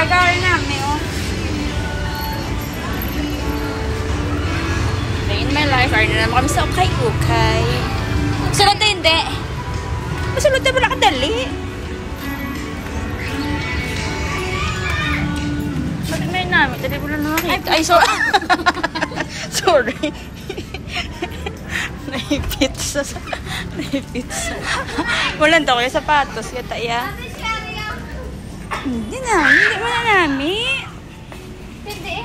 lagarin namin, oh. Day in my life. Ay na naman kami sa ukay-ukay. Sunod na hindi. Masunod na pala kadali. Bakit na yun namin? Dali mo lang nakakita. Ay, sorry. Sorry. Naipitsa. Naipitsa. Walang daw kayo sapatos. Kata iya. Hindi na. Hindi mo na namin. Hindi.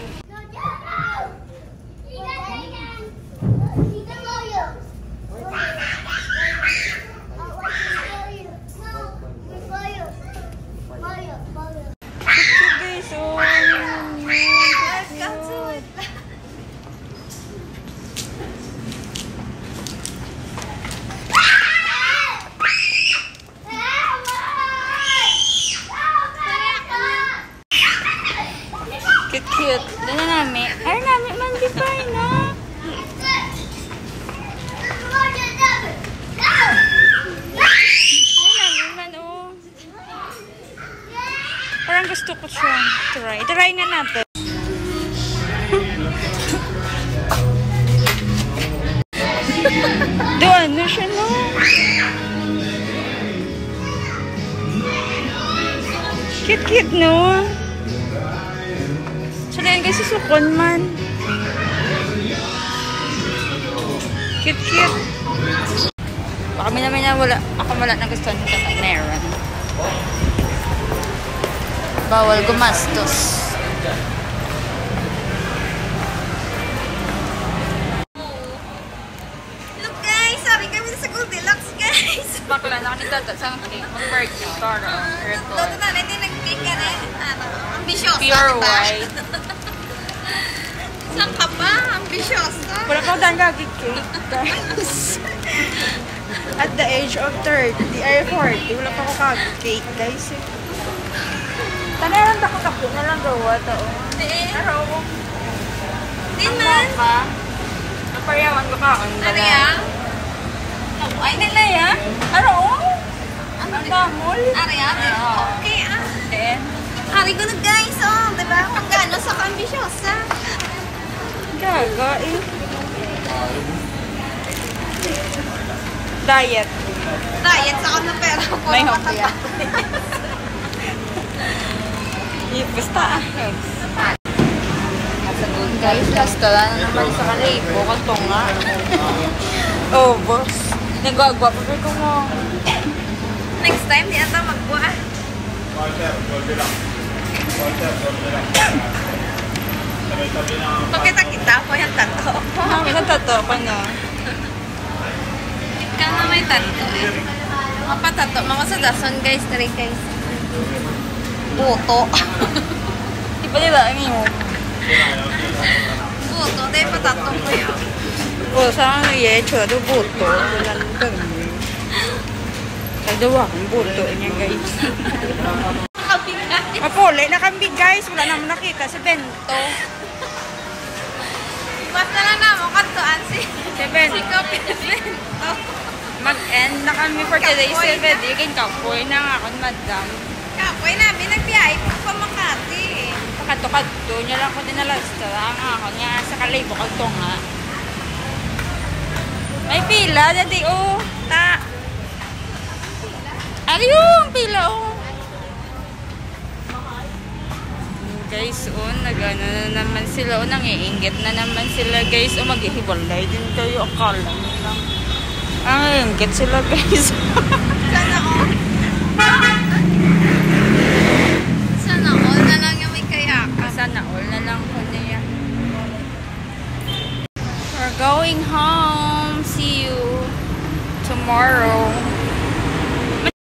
Cute. Doon na namin. Ay, namin man, di ba, na? Ay, namin man, oh. Parang gusto ko siya. Try. Try nga natin. Doon na siya, no? Cute, no? So, dahil guys, susukon man. Cute. Baka may na wala. Ako wala na gusto nito na meron. Bawal gumastos. Look guys, sabi kami na sa Goldilocks guys. Bakla na kanita sa cake. Mag-birthday. Para. Toto na, hindi nag-cake ka na. Ambisyosa. Pure white. Saan ka ba? Ambisyosa. Wala pa akong gagawin cake, guys. At the age of 30, or 40, wala pa ako gagawin cake, guys. Tanayan lang ako na lang gawa ito. Pero, Di man. Naparyawan ko ka. Ano yan? Ay, nila yan? Ano? Ang damol? Ano yan? Okay ah. Then, Ari ko na guys, oh. Diba? Kung gano'n sa ambisyosa. gaga eh. Diet. Diet sa na pera ko. May hopya. Basta ah. Guys, last na naman sa kalibo. Kanto nga. Oh, boss. Nagwagwa pa ko mo. Next time, di ata magbuha. Pagkita-kita ko yung tato. May natato ko na. Ikaw na may tato eh. Mapatato. Mga sa dason guys, tari guys. Buto. Iba diba ang iyo? Buto, dahil patato ko yun. Oh, sa iya, chado buto. Langgam. Kadawa kong buto niya guys. Mapuli na kambing guys. Wala naman nakita si Bento. Basta na naman kantoan si Bento. Kopi na Bento. Mag-end na kami for today's video. Yung kapoy na nga akong madam. Kapoy namin, nagbiyahe pa Makati eh. Pakato-kato niya lang ko din nalasta. Ang ako niya sa kalibo kagto nga. May pila, dati oh. Ta. Ano yung pila oh. Guys, oh, nagano na naman sila. Oh, nangiinggit na naman sila guys. Oh, maghihiwalay din kayo. Akala nyo lang. Nangiinggit sila guys. Sana all. Sana all na lang yung may kayaka. Sana all na lang ko niya. We're going home. See you tomorrow.